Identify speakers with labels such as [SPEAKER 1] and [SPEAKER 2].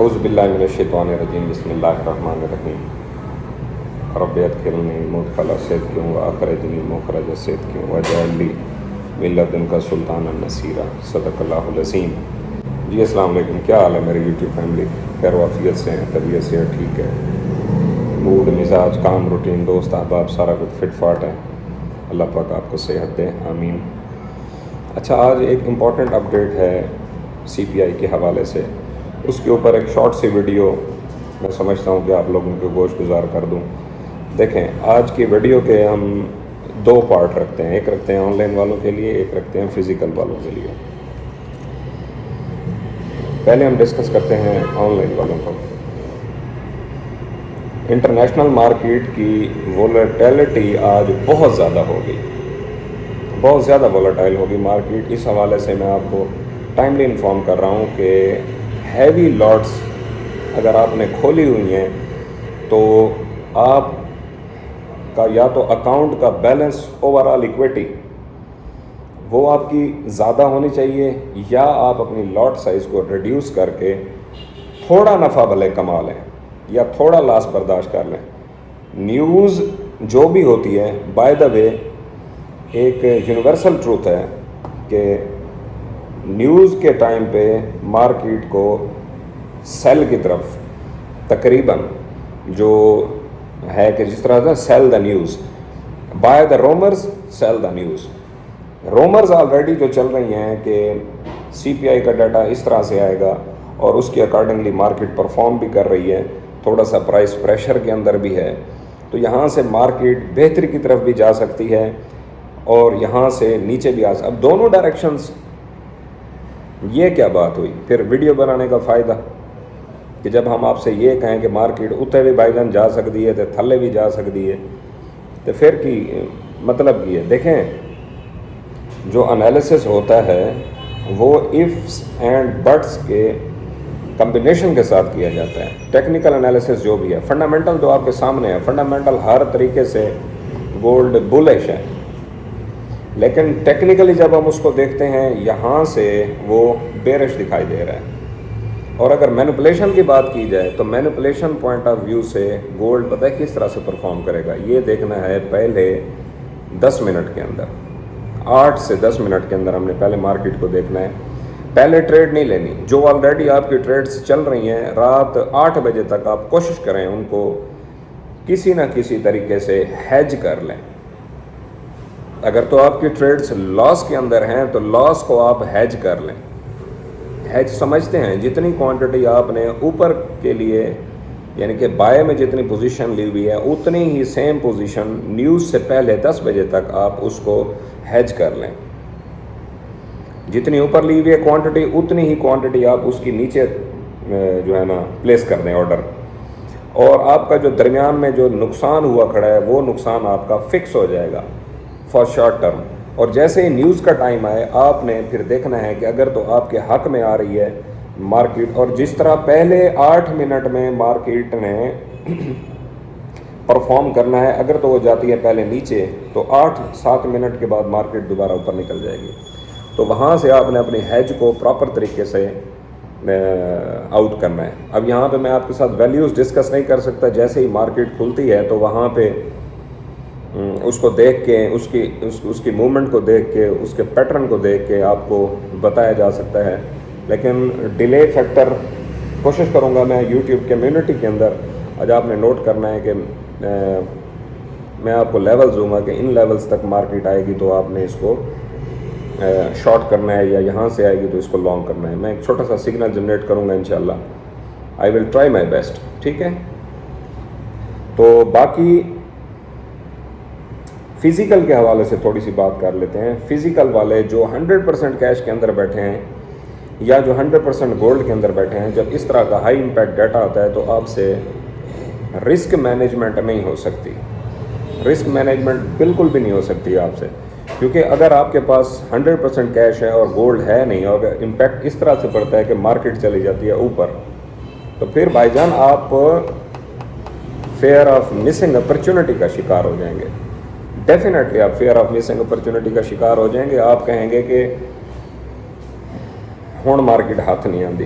[SPEAKER 1] اعوذ باللہ من الشیطان الرجیم بسم اللہ الرحمن الرحیم رب ادخلنی مدخل صدق واخرجنی مخرج صدق واجعل لی من لدنک سلطانا نصیرا صدق اللہ العظیم۔ جی السلام علیکم، کیا حال ہے میری یوٹیوب فیملی؟ خیر وافیت سے ہیں، طبیعت سے ٹھیک ہے، موڈ مزاج کام روٹین دوست احباب سارا کچھ فٹ فاٹ ہے، اللہ پاک آپ کو صحت دے، آمین۔ اچھا، آج ایک امپورٹنٹ اپڈیٹ ہے سی پی آئی کے حوالے سے، اس کے اوپر ایک شارٹ سی ویڈیو میں سمجھتا ہوں کہ آپ لوگوں کو گوش گزار کر دوں۔ دیکھیں، آج کی ویڈیو کے ہم دو پارٹ رکھتے ہیں، ایک رکھتے ہیں آن لائن والوں کے لیے، ایک رکھتے ہیں فزیکل والوں کے لیے۔ پہلے ہم ڈسکس کرتے ہیں آن لائن والوں کو۔ انٹرنیشنل مارکیٹ کی وولیٹیلٹی آج بہت زیادہ ہوگی، بہت زیادہ وولیٹائل ہوگی مارکیٹ۔ اس حوالے سے میں آپ کو ٹائملی انفارم کر رہا ہوں کہ ہیوی لاٹس اگر آپ نے کھولی ہوئی ہیں تو آپ کا یا تو اکاؤنٹ کا بیلنس اوور آل اکویٹی وہ آپ کی زیادہ ہونی چاہیے، یا آپ اپنی لاٹ سائز کو ریڈیوس کر کے تھوڑا نفع بھلے کما لیں یا تھوڑا لاس برداشت کر لیں۔ نیوز جو بھی ہوتی ہے، بائی دا وے ایک یونیورسل ٹروتھ ہے کہ نیوز کے ٹائم پہ مارکیٹ کو سیل کی طرف تقریباً جو ہے کہ جس طرح سے sell the news, buy the rumours sell the news. Rumours already جو چل رہی ہیں کہ سی پی آئی کا ڈیٹا اس طرح سے آئے گا اور اس کے اکارڈنگلی مارکیٹ پرفارم بھی کر رہی ہے، تھوڑا سا پرائس پریشر کے اندر بھی ہے، تو یہاں سے مارکیٹ بہتری کی طرف بھی جا سکتی ہے اور یہاں سے نیچے بھی اب دونوں ڈائریکشنز۔ یہ کیا بات ہوئی پھر ویڈیو بنانے کا فائدہ کہ جب ہم آپ سے یہ کہیں کہ مارکیٹ اتنے بھی بائی جان جا سکتی ہے تو تھلے بھی جا سکتی ہے، تو پھر کی مطلب یہ دیکھیں، جو انالیسس ہوتا ہے وہ ifs اینڈ بٹس کے کمبینیشن کے ساتھ کیا جاتا ہے۔ ٹیکنیکل انالیسس جو بھی ہے، فنڈامنٹل جو آپ کے سامنے ہے، فنڈامنٹل ہر طریقے سے گولڈ بلش ہے، لیکن ٹیکنیکلی جب ہم اس کو دیکھتے ہیں یہاں سے وہ بیرش دکھائی دے رہا ہے۔ اور اگر مینپولیشن کی بات کی جائے تو مینپولیشن پوائنٹ آف ویو سے گولڈ پتہ ہے کس طرح سے پرفارم کرے گا، یہ دیکھنا ہے پہلے 10 منٹ کے اندر، 8 سے 10 منٹ کے اندر ہم نے پہلے مارکیٹ کو دیکھنا ہے۔ پہلے ٹریڈ نہیں لینی، جو آلریڈی آپ کی ٹریڈز چل رہی ہیں رات 8 بجے تک آپ کوشش کریں ان کو کسی نہ کسی طریقے سے ہیج کر لیں۔ اگر تو آپ کی ٹریڈز لاس کے اندر ہیں تو لاس کو آپ ہیج کر لیں۔ ہیج سمجھتے ہیں جتنی کوانٹٹی آپ نے اوپر کے لیے یعنی کہ بائے میں جتنی پوزیشن لی ہوئی ہے اتنی ہی سیم پوزیشن نیوز سے پہلے 10 بجے تک آپ اس کو ہیج کر لیں۔ جتنی اوپر لی ہوئی ہے کوانٹٹی اتنی ہی کوانٹٹی آپ اس کی نیچے جو ہے نا پلیس کر دیں آرڈر، اور آپ کا جو درمیان میں جو نقصان ہوا کھڑا ہے وہ نقصان آپ کا فکس ہو جائے گا فار شارٹ ٹرم۔ اور جیسے ہی نیوز کا ٹائم آئے آپ نے پھر دیکھنا ہے کہ اگر تو آپ کے حق میں آ رہی ہے مارکیٹ، اور جس طرح پہلے 8 منٹ میں مارکیٹ نے پرفارم کرنا ہے، اگر تو وہ جاتی ہے پہلے نیچے تو 8-7 منٹ کے بعد مارکیٹ دوبارہ اوپر نکل جائے گی، تو وہاں سے آپ نے اپنی ہیج کو پراپر طریقے سے آؤٹ کرنا ہے۔ اب یہاں پہ میں آپ کے ساتھ ویلیوز ڈسکس نہیں کر سکتا، جیسے ہی مارکیٹ کھلتی ہے تو وہاں پہ اس کو دیکھ کے اس کی موومنٹ کو دیکھ کے اس کے پیٹرن کو دیکھ کے آپ کو بتایا جا سکتا ہے، لیکن ڈیلے فیکٹر کوشش کروں گا میں یوٹیوب کمیونٹی کے اندر۔ آج آپ نے نوٹ کرنا ہے کہ میں آپ کو لیولز دوں گا کہ ان لیولز تک مارکیٹ آئے گی تو آپ نے اس کو شارٹ کرنا ہے، یا یہاں سے آئے گی تو اس کو لانگ کرنا ہے۔ میں ایک چھوٹا سا سگنل جنریٹ کروں گا انشاءاللہ، آئی ول ٹرائی مائی بیسٹ، ٹھیک ہے؟ تو باقی فزیکل کے حوالے سے تھوڑی سی بات کر لیتے ہیں۔ فزیکل والے جو 100% کیش کے اندر بیٹھے ہیں یا جو 100% گولڈ کے اندر بیٹھے ہیں، جب اس طرح کا ہائی امپیکٹ ڈیٹا آتا ہے تو آپ سے رسک مینجمنٹ نہیں ہو سکتی، رسک مینجمنٹ بالکل بھی نہیں ہو سکتی آپ سے، کیونکہ اگر آپ کے پاس 100% کیش ہے اور گولڈ ہے نہیں، اور اگر امپیکٹ اس طرح سے پڑتا ہے کہ مارکیٹ چلی جاتی ہے اوپر، تو پھر بھائی جان آپ فیئر آف مسنگ اپرچونٹی کا شکار ہو جائیں گے۔ ڈیفینیٹلی آپ فیئر آف مسنگ اپرچونٹی کا شکار ہو جائیں گے۔ آپ کہیں گے کہ ہون مارکیٹ ہاتھ نہیں آتی،